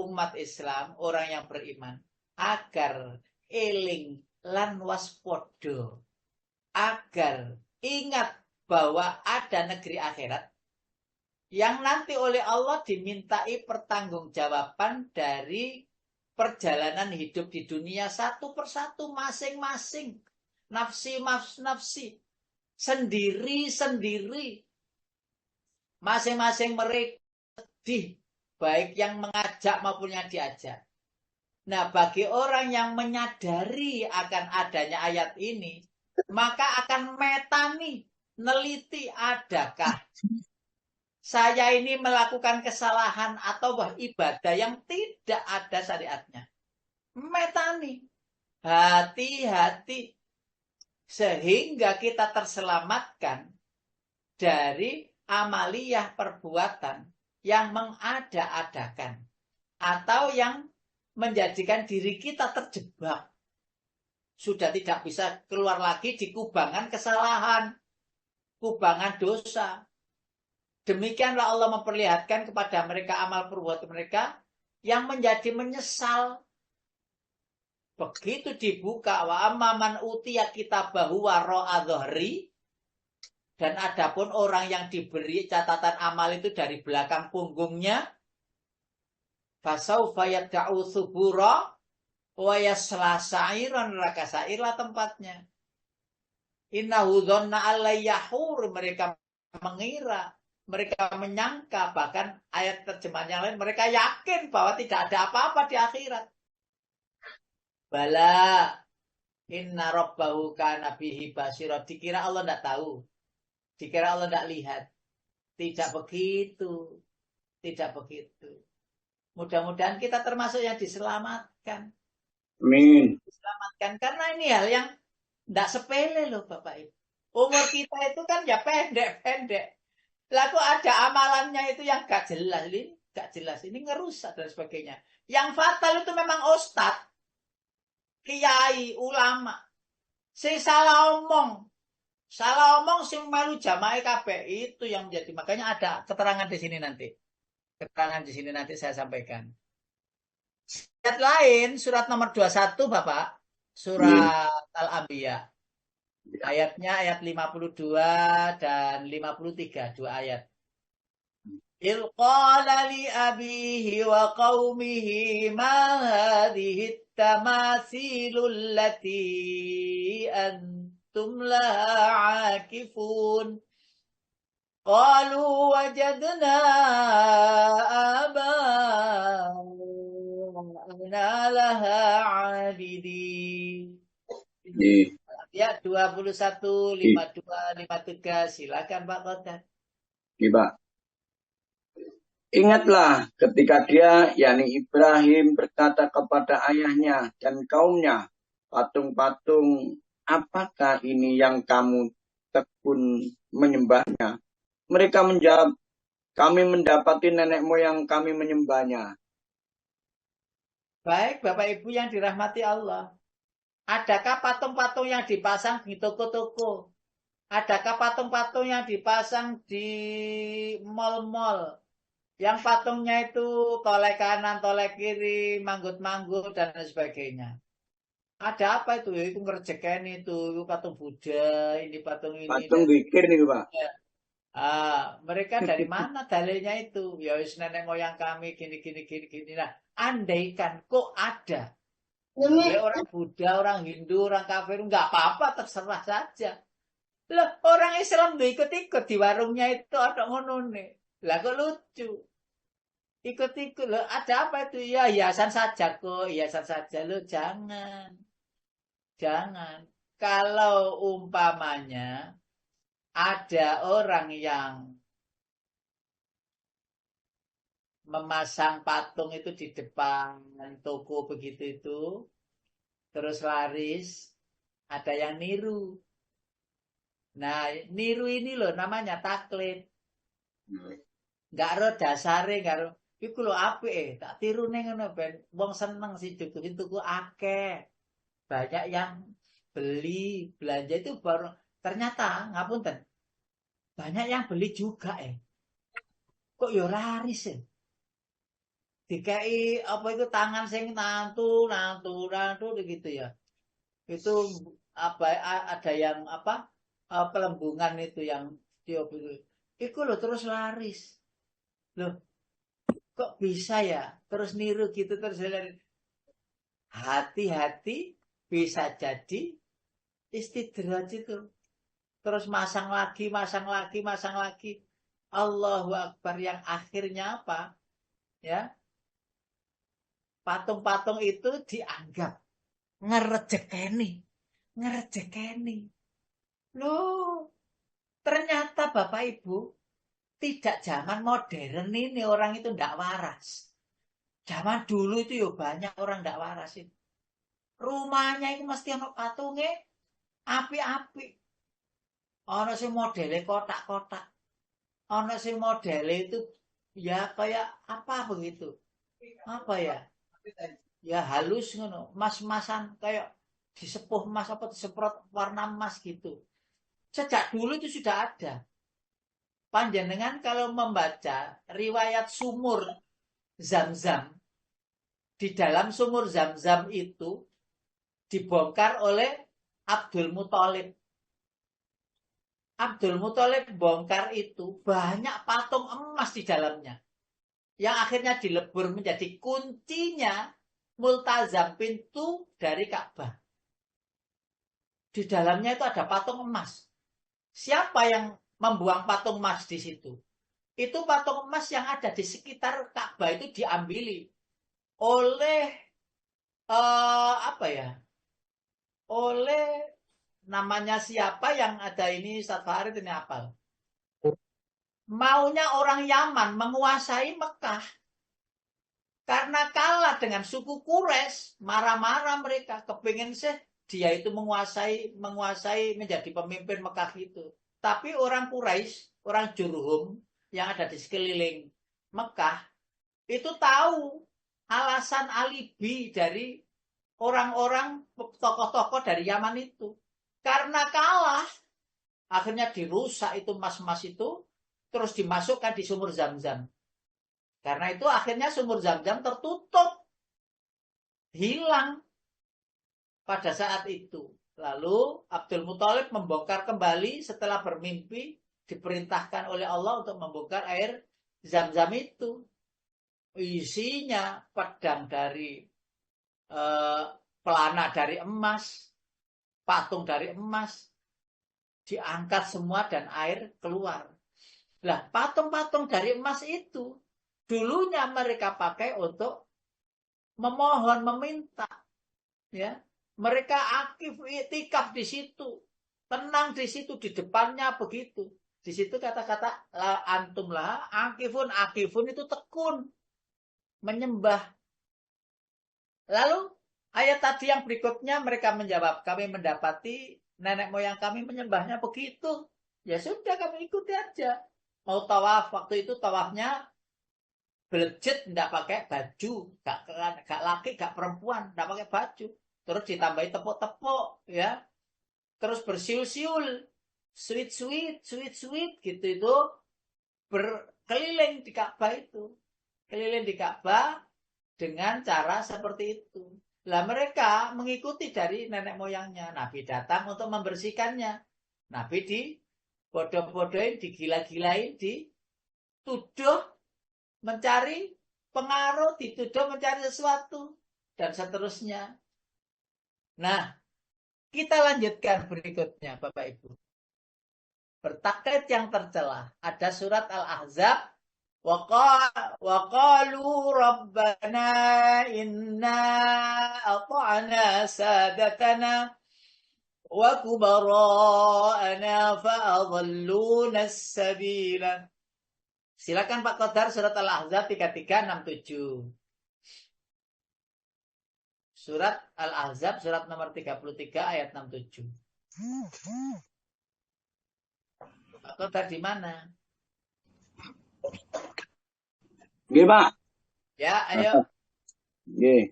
umat Islam, orang yang beriman, agar eling lan waspodo, agar ingat bahwa ada negeri akhirat yang nanti oleh Allah dimintai pertanggungjawaban dari perjalanan hidup di dunia satu persatu masing-masing, nafsi, sendiri-sendiri, masing-masing mereka sedih, baik yang mengajak maupun yang diajak. Nah, bagi orang yang menyadari akan adanya ayat ini, maka akan metani, neliti, adakah saya ini melakukan kesalahan atau ibadah yang tidak ada syariatnya. Metani, hati-hati, sehingga kita terselamatkan dari amaliyah perbuatan yang mengada-adakan atau yang menjadikan diri kita terjebak. Sudah tidak bisa keluar lagi di kubangan kesalahan, kubangan dosa. Demikianlah Allah memperlihatkan kepada mereka amal perbuatan mereka yang menjadi menyesal. Begitu dibuka, wa amman utiya kitabahu wara'a dhahri, dan adapun orang yang diberi catatan amal itu dari belakang punggungnya, fasaufa yad'u thubura wa yasla sa'iran, neraka sa'irlah tempatnya. Innahu dhanna alla yahur, mereka mengira, mereka menyangka, bahkan ayat terjemahan yang lain, mereka yakin bahwa tidak ada apa-apa di akhirat. Bala, inna rabbahu kana bihi basira. Dikira Allah tidak tahu. Dikira Allah tidak lihat. Tidak begitu. Tidak begitu. Mudah-mudahan kita termasuk yang diselamatkan. Amin. Diselamatkan. Karena ini hal yang tidak sepele loh Bapak Ibu. Umur kita itu kan ya pendek-pendek. Lalu ada amalannya itu yang gak jelas. Ini gak jelas. Ini ngerusak dan sebagainya. Yang fatal itu memang ustadz, kiai, ulama. Sing salah omong sing melu jamaah kabeh, itu yang menjadi. Makanya ada keterangan di sini nanti. Keterangan di sini nanti saya sampaikan. Ayat lain surat nomor 21 Bapak, surat Al-Anbiya. Ayatnya ayat 52 dan 53, dua ayat. Il qala li abihi wa qaumihi ma hadhihi tamathilul lati antum laha akifun. Qalu wajadna aba'ana laha abidin. Ya, 21, 52, 53. Silakan Pak Kodan. Iya, Pak. Ingatlah ketika dia, yakni Ibrahim, berkata kepada ayahnya dan kaumnya, patung-patung, apakah ini yang kamu tekun menyembahnya? Mereka menjawab, kami mendapati nenek moyang kami menyembahnya. Baik, Bapak Ibu yang dirahmati Allah. Adakah patung-patung yang dipasang di toko-toko? Adakah patung-patung yang dipasang di mal-mal? Yang patungnya itu tolek kanan, tolek kiri, manggut-manggut, dan sebagainya. Ada apa itu? Itu ngerjeken itu patung Buddha, ini patung ini. Patung zikir nih, Pak. Ya. Mereka dari mana dalilnya itu? Ya wis nenek moyang kami gini. Nah, andaikan kok ada. Ya, orang Buddha, orang Hindu, orang kafir, nggak apa-apa, terserah saja. Loh, orang Islam tuh ikut-ikut di warungnya itu ada ngono nih. Lah kok lucu. Ikut-ikut loh, ada apa itu? Ya hiasan saja kok, hiasan saja loh, jangan. Jangan. Kalau umpamanya ada orang yang memasang patung itu di depan toko begitu itu, terus laris, ada yang niru. Nah, niru ini loh namanya taklid. Nggak ro dasare, nggak ro. Iku lho apik tak tirune ngono ben wong seneng sih tuku akeh. Banyak yang beli, belanja itu baru ternyata ngapunten. Banyak yang beli juga Kok yo laris dikai apa itu tangan sing nantu gitu ya. Itu apa ada yang apa pelembungan itu yang tiup itu. Iku loh terus laris. Loh, kok bisa ya? Terus niru gitu terus lari. Hati-hati bisa jadi istidraj itu. Terus masang lagi. Allahu Akbar yang akhirnya apa? Ya, patung-patung itu dianggap ngerejekeni. Loh, ternyata Bapak Ibu tidak zaman modern ini orang itu ndak waras. Zaman dulu itu yo banyak orang ndak waras itu. Rumahnya itu mesti ono patungnya api-api. Ono sing modele kotak-kotak. Ono sing modele itu ya kayak apa begitu. Apa ya? Ya halus ngono, mas-masan kayak disepuh emas apa disemprot warna emas gitu. Sejak dulu itu sudah ada. Panjenengan kalau membaca riwayat sumur Zam-Zam, di dalam sumur Zam-Zam itu dibongkar oleh Abdul Muthalib. Abdul Muthalib bongkar itu banyak patung emas di dalamnya. Yang akhirnya dilebur menjadi kuncinya multazam, pintu dari Ka'bah. Di dalamnya itu ada patung emas. Siapa yang membuang patung emas di situ? Itu patung emas yang ada di sekitar Ka'bah itu diambili oleh apa ya? Oleh namanya siapa yang ada ini Ustaz Farid ini apal. Maunya orang Yaman menguasai Mekah. Karena kalah dengan suku Quraisy, marah-marah mereka, kepingin sih dia itu menguasai menjadi pemimpin Mekah itu. Tapi orang Quraisy, orang Jurhum yang ada di sekeliling Mekah itu tahu alasan alibi dari orang-orang tokoh-tokoh dari Yaman itu. Karena kalah, akhirnya dirusak itu emas-emas itu, terus dimasukkan di sumur Zam-Zam. Karena itu akhirnya sumur Zam-Zam tertutup, hilang pada saat itu. Lalu Abdul Muthalib membongkar kembali setelah bermimpi, diperintahkan oleh Allah untuk membongkar air Zam-Zam itu. Isinya pedang dari pelana dari emas, patung dari emas, diangkat semua dan air keluar. Lah, patung-patung dari emas itu dulunya mereka pakai untuk memohon, meminta, ya. Mereka aktif itikaf di situ, tenang di situ, di depannya begitu. Di situ kata-kata la antum lah, akifun itu tekun, menyembah. Lalu ayat tadi yang berikutnya mereka menjawab, kami mendapati nenek moyang kami menyembahnya begitu. Ya sudah kami ikuti aja. Mau tawaf, waktu itu tawafnya beljet, enggak pakai baju, gak laki, gak perempuan, enggak pakai baju. Terus ditambahi tepuk-tepuk, ya. Terus bersiul-siul, sweet gitu itu berkeliling di Ka'bah itu. Keliling di Ka'bah dengan cara seperti itu. Lah mereka mengikuti dari nenek moyangnya. Nabi datang untuk membersihkannya. Nabi dibodoh-bodohin, digila-gilain, dituduh mencari pengaruh, dituduh mencari sesuatu, dan seterusnya. Nah, kita lanjutkan berikutnya, Bapak Ibu. Bertaklid yang tercela. Ada surat Al-Ahzab. وقالوا ربنا إنا أطعنا سادتنا وكبراءنا فأضلونا السبيل. Silakan Pak Qadar, surat Al-Ahzab 3367. Surat Al-Ahzab, surat nomor 33 ayat 67. Pak Qadar di mana? Nggih, Pak. Ya, ayo. Nggih.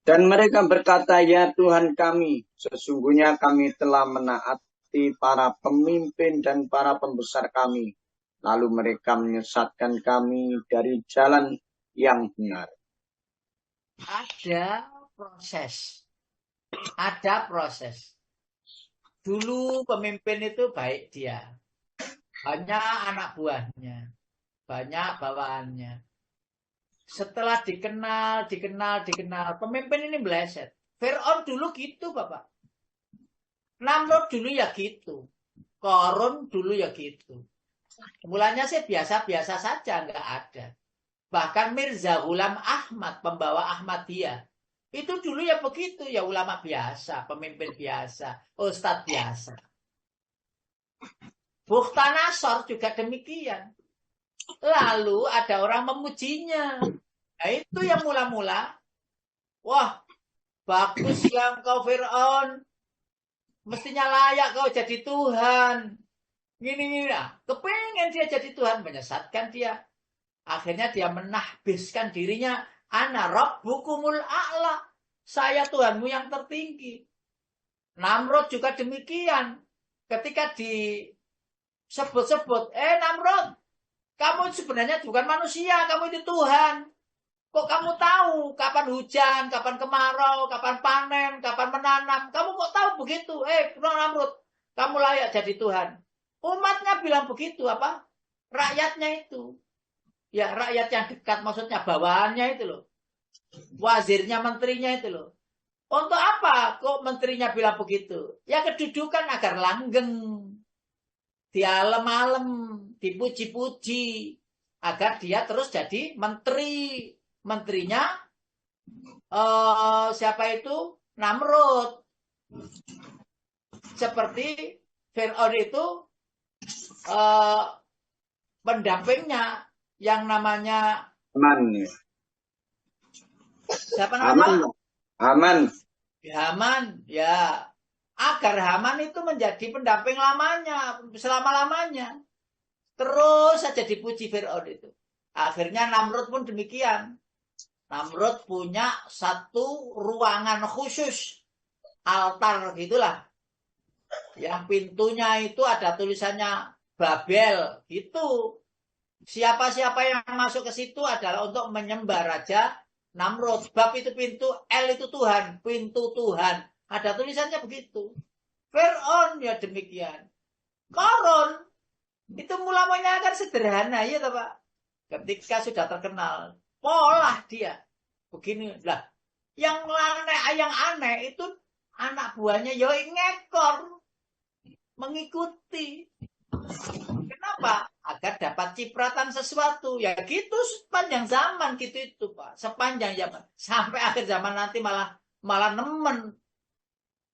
Dan mereka berkata, ya Tuhan kami, sesungguhnya kami telah menaati para pemimpin dan para pembesar kami. lalu mereka menyesatkan kami dari jalan yang benar. Ada proses. Ada proses. Dulu pemimpin itu baik dia. Banyak anak buahnya. Banyak bawaannya. Setelah dikenal, pemimpin ini meleset. Fir'aun dulu gitu, Bapak. Namrud dulu ya gitu. Korun dulu ya gitu. Mulanya sih biasa-biasa saja, nggak ada. Bahkan Mirza Ghulam Ahmad, pembawa Ahmadiyah, itu dulu ya begitu, ya ulama biasa, pemimpin biasa, ustadz biasa. Bukhtanasor juga demikian. Lalu ada orang memujinya. Nah itu yang mula-mula, wah bagus yang kau Fir'aun, mestinya layak kau jadi Tuhan. Gini-gini, nah, kepengen dia jadi Tuhan, menyesatkan dia. Akhirnya dia menahbiskan dirinya, ana rabbukumul a'la, saya Tuhanmu yang tertinggi. Namrud juga demikian. Ketika disebut-sebut, Namrud, kamu sebenarnya bukan manusia, kamu itu Tuhan. Kok kamu tahu kapan hujan, kapan kemarau, kapan panen, kapan menanam? Kamu kok tahu begitu? Namrud, kamu layak jadi Tuhan. Umatnya bilang begitu, apa? Rakyatnya itu. Ya, rakyat yang dekat, maksudnya bawahannya itu loh. Wazirnya, menterinya itu loh. Untuk apa kok menterinya bilang begitu? Ya kedudukan agar langgeng. Dialem-alem, dipuji-puji. Agar dia terus jadi menteri. Menterinya siapa itu? Namrud. Seperti Fir'aun itu pendampingnya yang namanya Aman. siapa namanya? Aman. Haman, ya. Agar Haman itu menjadi pendamping lamanya, selama-lamanya. Terus saja dipuji Fir'aun itu. Akhirnya Namrud pun demikian. Namrud punya satu ruangan khusus, altar gitulah. Yang pintunya itu ada tulisannya Babel, gitu. Siapa-siapa yang masuk ke situ adalah untuk menyembah Raja Namrud. Bab itu pintu, L itu Tuhan, pintu Tuhan. Ada tulisannya begitu. Fir'aun ya demikian. Korun itu mulanya kan sederhana ya Pak. Ketika sudah terkenal, pola dia begini lah. Yang aneh itu anak buahnya ya ngekor, mengikuti. Kenapa? Agar dapat cipratan sesuatu. Ya gitu sepanjang zaman gitu itu Pak. Sepanjang zaman. Sampai akhir zaman nanti malah nemen.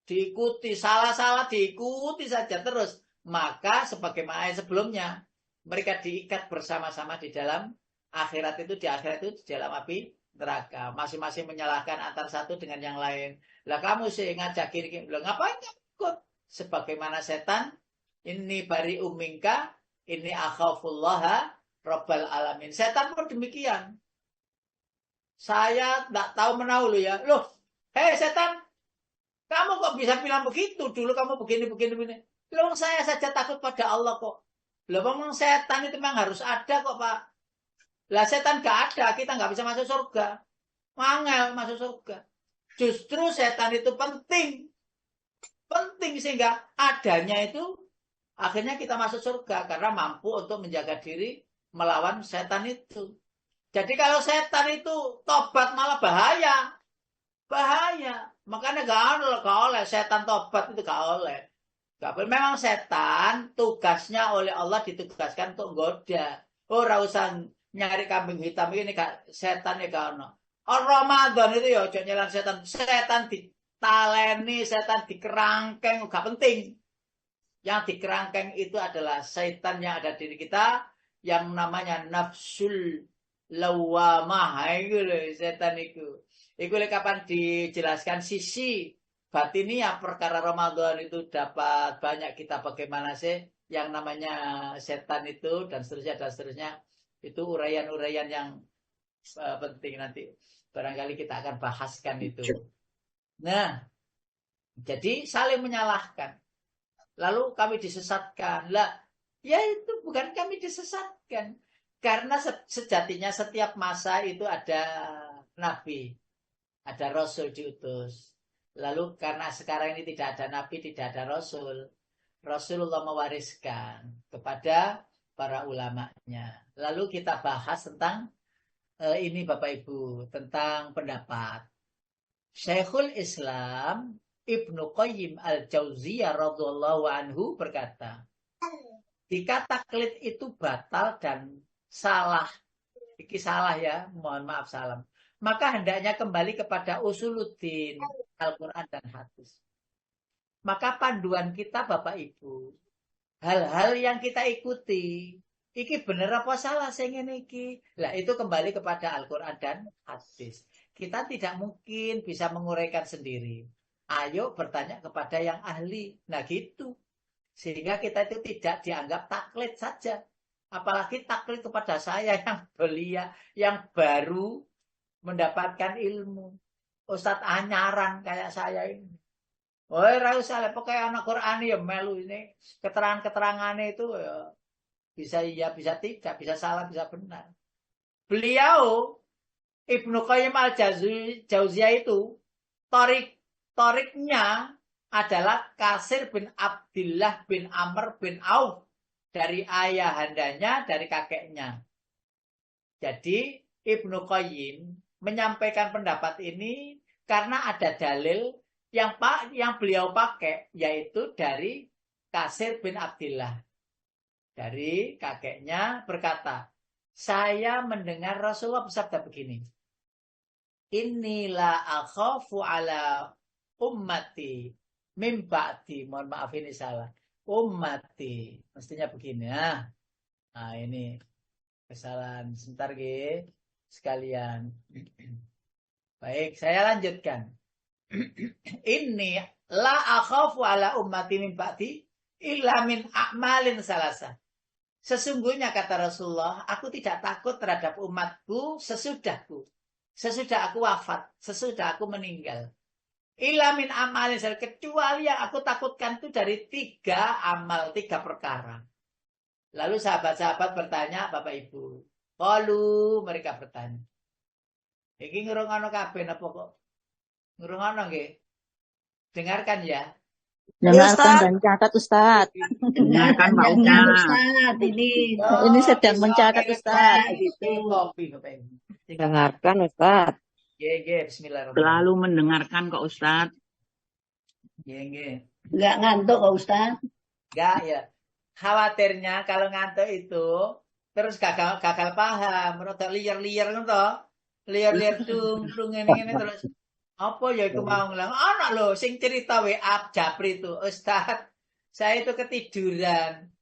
Diikuti, salah-salah diikuti saja terus. Maka sebagaimana sebelumnya, mereka diikat bersama-sama di dalam akhirat itu, di dalam api neraka. Masing-masing menyalahkan antara satu dengan yang lain. Lah kamu sih ngajak kiri-kiri. Lah ngapain kamu ikut? Sebagaimana setan, ini bari umingka, ini akhafullaha Rabbal alamin. Setan pun demikian. Saya tidak tahu menahu loh ya. Loh, hei setan, kamu kok bisa bilang begitu? Dulu kamu begini. Loh, saya saja takut pada Allah kok. Loh, memang setan itu memang harus ada kok, Pak. Lah, setan gak ada, kita nggak bisa masuk surga. Mangel masuk surga. Justru setan itu penting. Penting sehingga adanya itu akhirnya kita masuk surga. Karena mampu untuk menjaga diri melawan setan itu. Jadi kalau setan itu tobat malah bahaya. Bahaya. Makanya gak oleh setan tobat itu gak oleh. Gak boleh. Memang setan tugasnya oleh Allah ditugaskan untuk goda. Oh, usah nyari kambing hitam ini setan ya gak ono. Ramadan itu ya ojo nyelan setan. Setan ditaleni, setan dikerangkeng, gak penting. Yang dikerangkeng itu adalah setan yang ada di diri kita yang namanya nafsul lawamah. Itu setan itu. Itu kapan dijelaskan sisi batiniah perkara Ramadan itu dapat banyak kita bagaimana sih yang namanya setan itu dan seterusnya itu uraian-uraian yang penting nanti barangkali kita akan bahaskan itu. Nah, jadi saling menyalahkan. Lalu kami disesatkan. Lah, Ya itu bukan kami disesatkan. Karena sejatinya setiap masa itu ada nabi, ada rasul diutus. Lalu karena sekarang ini tidak ada nabi, tidak ada rasul, Rasulullah mewariskan kepada para ulamanya. Lalu kita bahas tentang ini Bapak Ibu, tentang pendapat. Syekhul Islam Ibnu Qayyim Al-Jauziyah radhiyallahu anhu berkata, jika taklid itu batal dan salah, iki salah ya, mohon maaf salam, maka hendaknya kembali kepada usuluddin Al-Quran dan hadis. Maka panduan kita Bapak Ibu, hal-hal yang kita ikuti, iki bener apa salah sing ngene iki? Lah itu kembali kepada Al-Quran dan hadis. Kita tidak mungkin bisa menguraikan sendiri. Ayo bertanya kepada yang ahli. Nah gitu. Sehingga kita itu tidak dianggap taklid saja. Apalagi taklid kepada saya yang belia, yang baru mendapatkan ilmu. Ustadz anyaran kayak saya ini. Oh, ra usah pokoknya anak Quran ya melu ini. Keterangan-keterangannya itu ya, bisa iya, bisa tidak, bisa salah, bisa benar. Beliau Ibnu Qayyim Al-Jauziyah itu toriknya adalah Kasir bin Abdullah bin Amr bin Auf dari ayahandanya, dari kakeknya. Jadi Ibnu Qayyim menyampaikan pendapat ini karena ada dalil yang beliau pakai, yaitu dari Kasir bin Abdullah. Dari kakeknya berkata, saya mendengar Rasulullah bersabda begini, inilah akhafu ala ummati min ba'di. Mohon maaf ini salah. Ummati. Mestinya begini. Nah ini kesalahan. Sebentar sekalian. Baik, saya lanjutkan. Ini la akhafu ala ummati min ba'di illa min a'malin salasa. Sesungguhnya kata Rasulullah, aku tidak takut terhadap umatku sesudahku. Sesudah aku wafat, sesudah aku meninggal. Illa min amalin, kecuali yang aku takutkan itu dari 3 amal, 3 perkara. Lalu sahabat-sahabat bertanya, Bapak Ibu. Qalu, mereka bertanya. Iki ngurungono kabeh napa kok? Ngurungono nggih. Dengarkan ya. Dengarkan dan catat Ustaz. Dengarkan Pak Ustaz. Ini sedang mencatat Ustaz. Dengarkan Ustaz. Bismillahirrahmanirrahim. Selalu mendengarkan kok Ustaz. Enggak ngantuk kok Ustaz. Enggak ya. Khawatirnya kalau ngantuk itu terus gagal paham, rada liar-liar ngono. Liar-liar dung ngene terus. Apa ya iku mau ngelang? Anak lho sing cerita WA Japri itu, Ustaz. Saya itu ketiduran.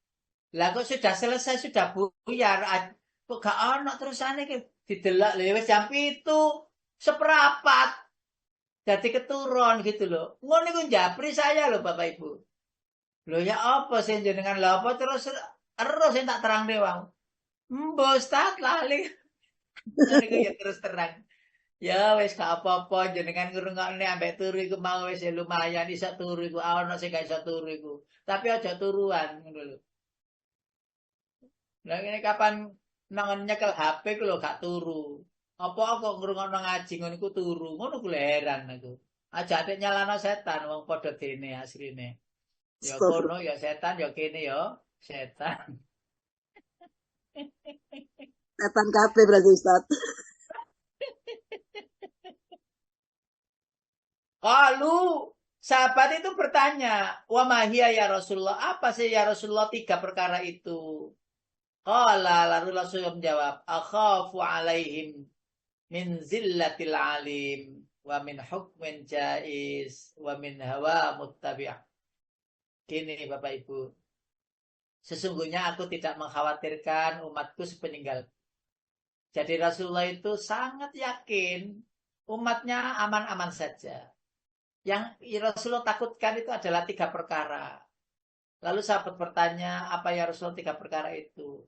Lah kok sudah selesai, sudah buyar. Kok gak ana terusane ki didelok lho wis jam 7:15. Jadi keturun gitu loh. Ngono iku Japri saya loh Bapak Ibu. Loh ya apa sih jenengan lho apa terus sing tak terang dewa. Mbok Ustaz lali. Niku ya terus terang. Ya wis gak apa-apa jenengan ngrungokne ambek turu iku mau wis lumayan iso turu iku ana sing gak iso turu iku. Tapi aja turuan ngono lho. Lah ngene kapan nang nyekel HP ku lho gak turu. Apa kok ngrungokno ngaji ngono iku turu. Ngono ku heran aku. Aja atik nyalano setan wong padha dene asline. Ya kono ya setan ya kene ya setan. Setan kabeh berarti Ustaz. Lalu sahabat itu bertanya, wa mahia ya Rasulullah, apa sih ya Rasulullah 3 perkara itu? Lalu Rasulullah menjawab, akhafu alaihim min zillatil alim, wa min hukmin jais, wa min hawa muttabi'. Gini Bapak Ibu, sesungguhnya aku tidak mengkhawatirkan umatku sepeninggal. Jadi Rasulullah itu sangat yakin umatnya aman-aman saja. Yang Rasulullah takutkan itu adalah 3 perkara. Lalu sahabat bertanya, apa ya Rasulullah 3 perkara itu?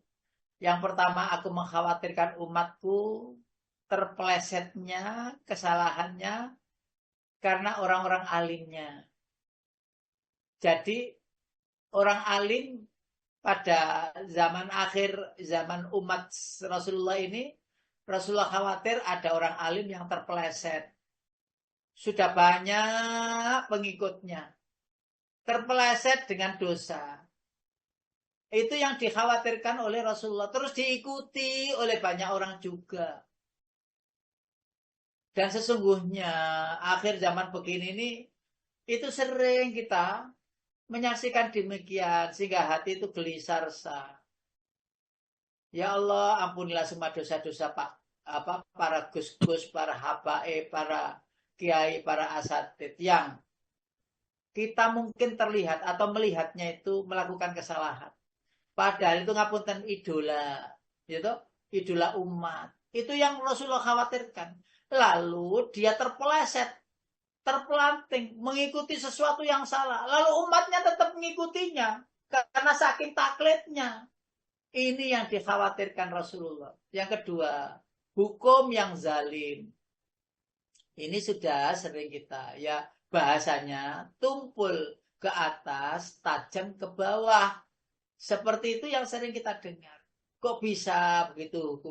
Yang pertama, aku mengkhawatirkan umatku terpelesetnya, kesalahannya, karena orang-orang alimnya. Jadi, orang alim pada zaman akhir, zaman umat Rasulullah ini, Rasulullah khawatir ada orang alim yang terpeleset. Sudah banyak pengikutnya. Terpeleset dengan dosa. Itu yang dikhawatirkan oleh Rasulullah. Terus diikuti oleh banyak orang juga. Dan sesungguhnya akhir zaman begini ini, itu sering kita menyaksikan demikian. Sehingga hati itu gelisah resah. Ya Allah, ampunilah semua dosa-dosa para gus-gus, para habaib, para kiai, para asatid yang kita mungkin terlihat atau melihatnya itu melakukan kesalahan. Padahal itu ngapunten idola, gitu, idola umat. Itu yang Rasulullah khawatirkan. Lalu dia terpeleset, terpelanting, mengikuti sesuatu yang salah. Lalu umatnya tetap mengikutinya karena saking taklidnya. Ini yang dikhawatirkan Rasulullah. Yang kedua, hukum yang zalim. Ini sudah sering kita, ya bahasanya tumpul ke atas, tajam ke bawah. Seperti itu yang sering kita dengar. Kok bisa begitu?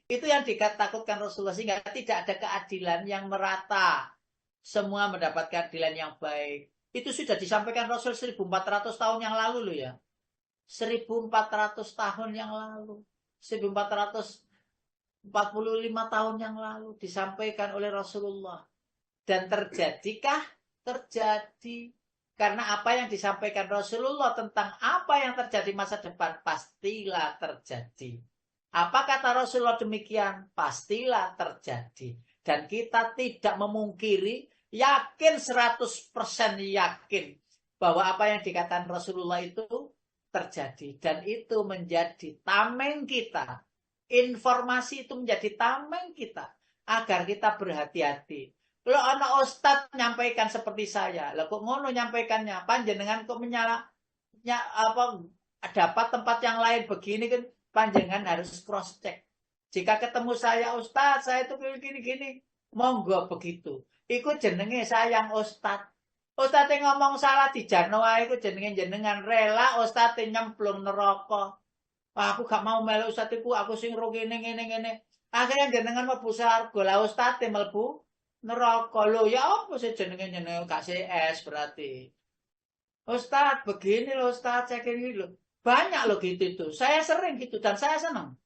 Itu yang ditakutkan Rasulullah, sehingga tidak ada keadilan yang merata. Semua mendapatkan keadilan yang baik. Itu sudah disampaikan Rasul 1400 tahun yang lalu loh ya. 1400 tahun yang lalu. 1445 tahun yang lalu disampaikan oleh Rasulullah. Dan terjadikah? Terjadi. Karena apa yang disampaikan Rasulullah tentang apa yang terjadi masa depan, pastilah terjadi. Apa kata Rasulullah demikian? Pastilah terjadi. Dan kita tidak memungkiri, yakin 100% yakin bahwa apa yang dikatakan Rasulullah itu terjadi. Dan itu menjadi tameng kita. Informasi itu menjadi tameng kita. Agar kita berhati-hati. Kalau anak ustadz nyampaikan seperti saya, lah kok ngono nyampaikannya, panjenengan kok dapat tempat yang lain begini kan, panjenengan harus cross check. Jika ketemu saya ustadz, saya itu gini-gini, monggo begitu. Iku jenenge sayang ustadz. Ustadz ngomong salah di Januari, iku jenengan rela ustadz nyemplung neraka. Aku gak mau melu ustadz iku, aku sing rugi ngene. Akhirnya jenengan mlebu swarga, lah ustadz mlebu neraka. Lho ya apa sih jenenge kasih es berarti. Ustadz begini loh Ustadz, saya gini loh. Banyak loh gitu tuh. Saya sering gitu dan saya senang.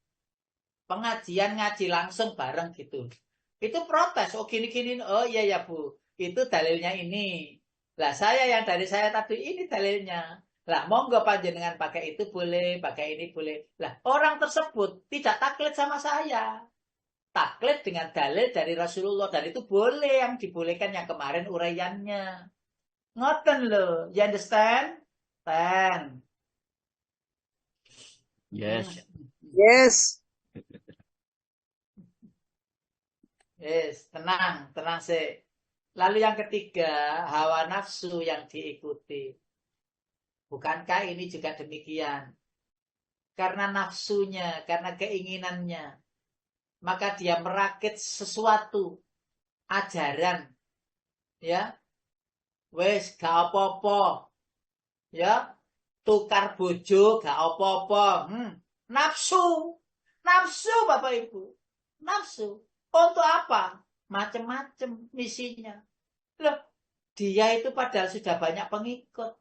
Pengajian ngaji langsung bareng gitu. Itu protes, oh gini-gini, oh iya ya Bu. Itu dalilnya ini. Lah saya yang dari saya tadi ini dalilnya. Lah monggo panjenengan pakai itu boleh, pakai ini boleh. Lah orang tersebut tidak taklid sama saya. Taklid dengan dalil dari Rasulullah, dan itu boleh, yang dibolehkan yang kemarin uraiannya. Ngoten loh, you understand? Ten. Yes. Yes. Yes, tenang sih. Lalu yang ketiga, hawa nafsu yang diikuti. Bukankah ini juga demikian? Karena nafsunya, karena keinginannya, maka dia merakit sesuatu ajaran, ya, wes gak apa-apa, ya, tukar bojo gak apa-apa, nafsu Bapak Ibu, nafsu. Untuk apa? Macem-macem misinya. Loh, dia itu padahal sudah banyak pengikut,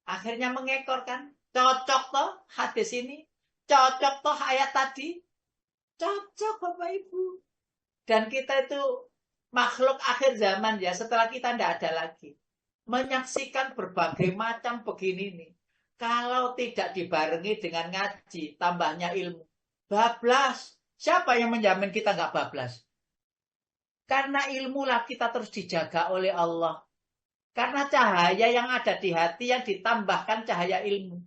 akhirnya mengekor kan? Cocok toh hadis ini, cocok toh ayat tadi. Cocok Bapak Ibu. Dan kita itu makhluk akhir zaman ya, setelah kita tidak ada lagi. Menyaksikan berbagai macam begini nih. Kalau tidak dibarengi dengan ngaji, tambahnya ilmu, bablas. Siapa yang menjamin kita nggak bablas? Karena ilmulah kita terus dijaga oleh Allah. Karena cahaya yang ada di hati yang ditambahkan cahaya ilmu.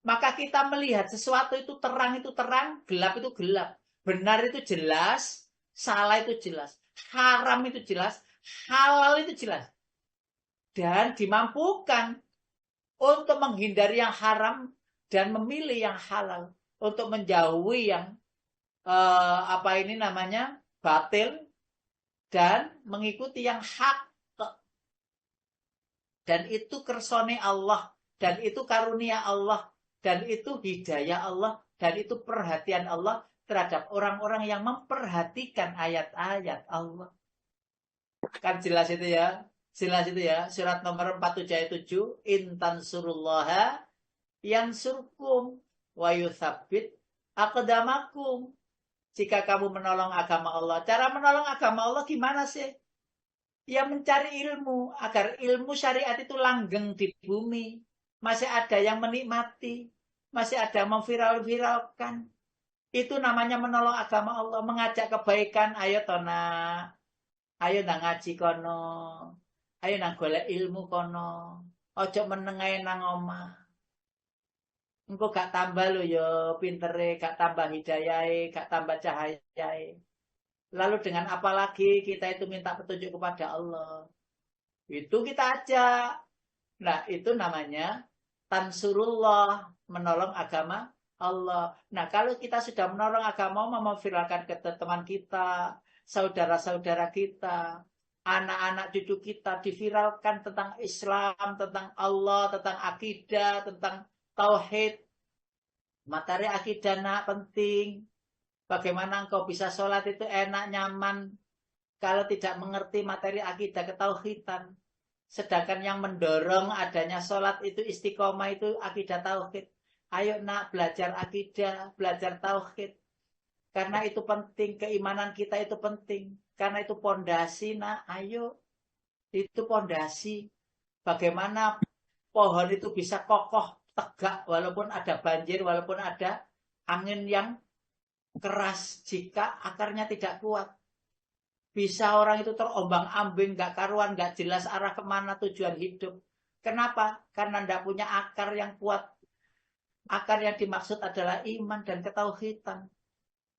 Maka kita melihat sesuatu itu terang, gelap itu gelap. Benar itu jelas, salah itu jelas, haram itu jelas, halal itu jelas. Dan dimampukan untuk menghindari yang haram dan memilih yang halal. Untuk menjauhi yang batil dan mengikuti yang hak. Dan itu kersone Allah, dan itu karunia Allah, Dan itu hidayah Allah, dan itu perhatian Allah terhadap orang-orang yang memperhatikan ayat-ayat Allah. Kan jelas itu ya. Jelas itu ya. Surat nomor 47 ayat 7. Intan surullaha yansurkum wa yuthabbit aqdamakum. Jika kamu menolong agama Allah. Cara menolong agama Allah gimana sih? Ya mencari ilmu. Agar ilmu syariat itu langgeng di bumi. Masih ada yang menikmati. Masih ada yang memviral-viralkan. Itu namanya menolong agama Allah. Mengajak kebaikan. Ayo tona. Ayo nang ngaji kono. Ayo nang golek ilmu kono. Ojo menengai nang omah. Engko gak tambah lo yo pintere, gak tambah hidayahe, gak tambah cahayahe. Lalu dengan apa lagi kita itu minta petunjuk kepada Allah. Itu kita ajak. Nah, itu namanya tansurullah, menolong agama Allah. Nah, kalau kita sudah menolong agama, memviralkan ke teman kita, saudara-saudara kita, anak-anak cucu kita, diviralkan tentang Islam, tentang Allah, tentang akidah, tentang tauhid. Materi akidah nak penting. Bagaimana engkau bisa sholat itu enak, nyaman, kalau tidak mengerti materi akidah ketauhidan. Sedangkan yang mendorong adanya sholat itu istiqomah itu akidah tauhid. Ayo nak belajar akidah, belajar tauhid. Karena itu penting, keimanan kita itu penting. Karena itu pondasi nak, ayo. Itu pondasi. Bagaimana pohon itu bisa kokoh, tegak, walaupun ada banjir, walaupun ada angin yang keras jika akarnya tidak kuat. Bisa orang itu terombang-ambing, gak karuan, gak jelas arah kemana tujuan hidup. Kenapa? Karena tidak punya akar yang kuat. Akar yang dimaksud adalah iman dan ketauhidan.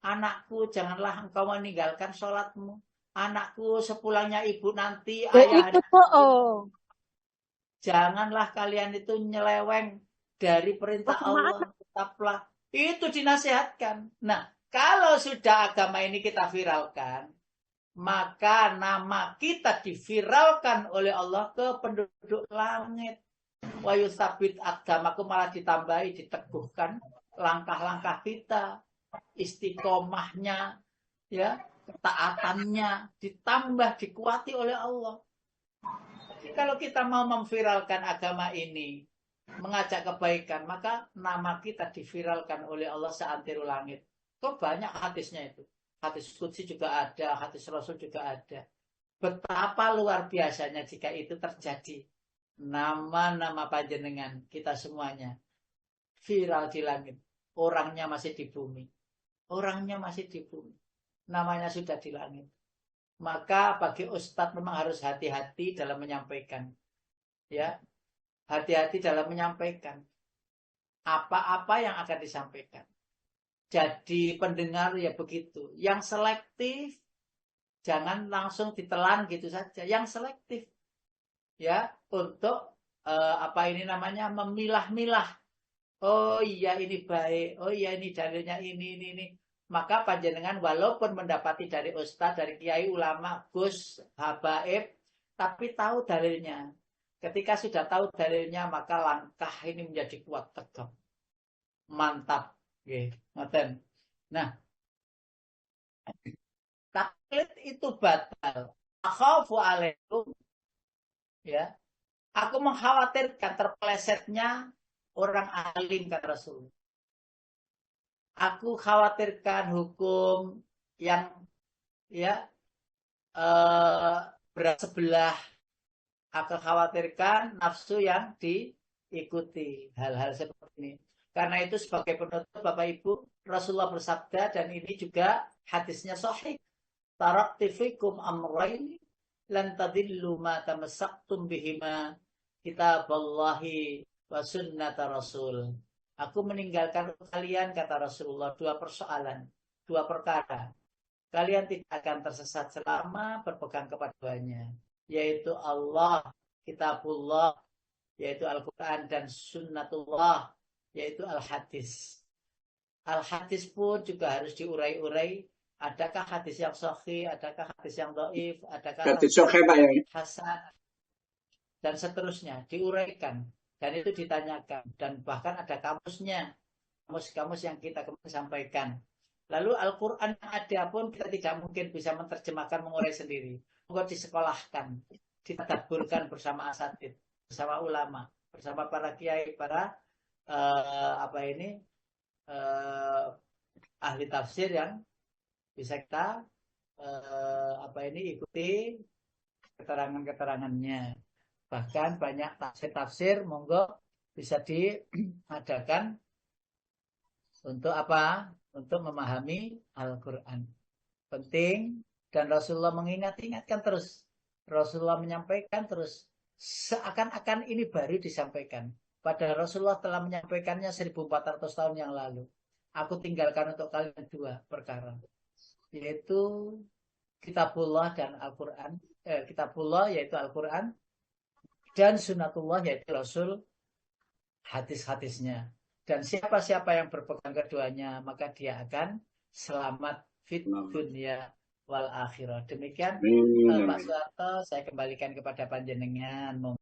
Anakku, janganlah engkau meninggalkan sholatmu. Anakku, sepulangnya ibu nanti, ayah ada. Janganlah kalian itu nyeleweng dari perintah Allah. Tetaplah. Itu dinasihatkan. Nah, kalau sudah agama ini kita viralkan, maka nama kita diviralkan oleh Allah ke penduduk langit. Wa yusabit agamaku, malah ditambahi, diteguhkan langkah-langkah kita, istiqomahnya, ya, ketaatannya ditambah, dikuati oleh Allah. Jadi kalau kita mau memviralkan agama ini, mengajak kebaikan, maka nama kita diviralkan oleh Allah seantero langit. Kok banyak hadisnya itu. Hadis qudsi juga ada, hadis Rasul juga ada. Betapa luar biasanya jika itu terjadi. Nama-nama panjenengan kita semuanya viral di langit. Orangnya masih di bumi. Orangnya masih di bumi. Namanya sudah di langit. Maka bagi ustadz memang harus hati-hati dalam menyampaikan. Ya, hati-hati dalam menyampaikan apa-apa yang akan disampaikan. Jadi pendengar ya begitu. Yang selektif, jangan langsung ditelan gitu saja. Yang selektif, ya, untuk apa ini namanya, memilah-milah. Oh iya ini baik. Oh iya ini dalilnya ini. Maka panjenengan walaupun mendapati dari ustadz, dari kiai, ulama, gus, habaib, tapi tahu dalilnya. Ketika sudah tahu dalilnya, maka langkah ini menjadi kuat, tegak, mantap. Ngoten. Nah, taklid itu batal. Akhafu alaikum, ya. Aku mengkhawatirkan terpelesetnya orang alim, kata Rasul. Aku khawatirkan hukum yang ya berat sebelah. Aku khawatirkan nafsu yang diikuti. Hal-hal seperti ini. Karena itu sebagai penutup Bapak Ibu, Rasulullah bersabda, dan ini juga hadisnya sahih. Taraktu fikum amrayn lan tadillu ma tamassaktum bihima kitaballahi wa sunnata Rasul. Aku meninggalkan kalian, kata Rasulullah, dua persoalan, dua perkara. Kalian tidak akan tersesat selama berpegang kepadanya, yaitu Allah, kitabullah, yaitu Al-Quran, dan sunnatullah, yaitu al-hadis. Al-hadis pun juga harus diurai-urai. Adakah hadis yang sahih, adakah hadis yang dhaif, adakah hadis yang hasan, dan seterusnya diuraikan. Dan itu ditanyakan. Dan bahkan ada kamusnya. Kamus-kamus yang kita kemarin sampaikan. Lalu Al-Quran yang ada pun kita tidak mungkin bisa menerjemahkan, mengurai sendiri. Monggo disekolahkan, ditadabburkan bersama asatid, bersama ulama, bersama para kiai, para ahli tafsir yang bisa kita ikuti keterangan-keterangannya. Bahkan banyak tafsir-tafsir monggo bisa diadakan untuk apa? Untuk memahami Al-Quran. Penting, dan Rasulullah mengingatkan terus. Rasulullah menyampaikan terus. Seakan-akan ini baru disampaikan. Padahal Rasulullah telah menyampaikannya 1400 tahun yang lalu. Aku tinggalkan untuk kalian 2 perkara. Yaitu Kitabullah dan Al-Quran. Kitabullah yaitu Al-Quran. Dan Sunnatullah yaitu Rasul, hadis-hadisnya. Dan siapa-siapa yang berpegang keduanya, maka dia akan selamat fit dunia wal akhirah. Demikian Pak Soeharto, saya kembalikan kepada panjenengan.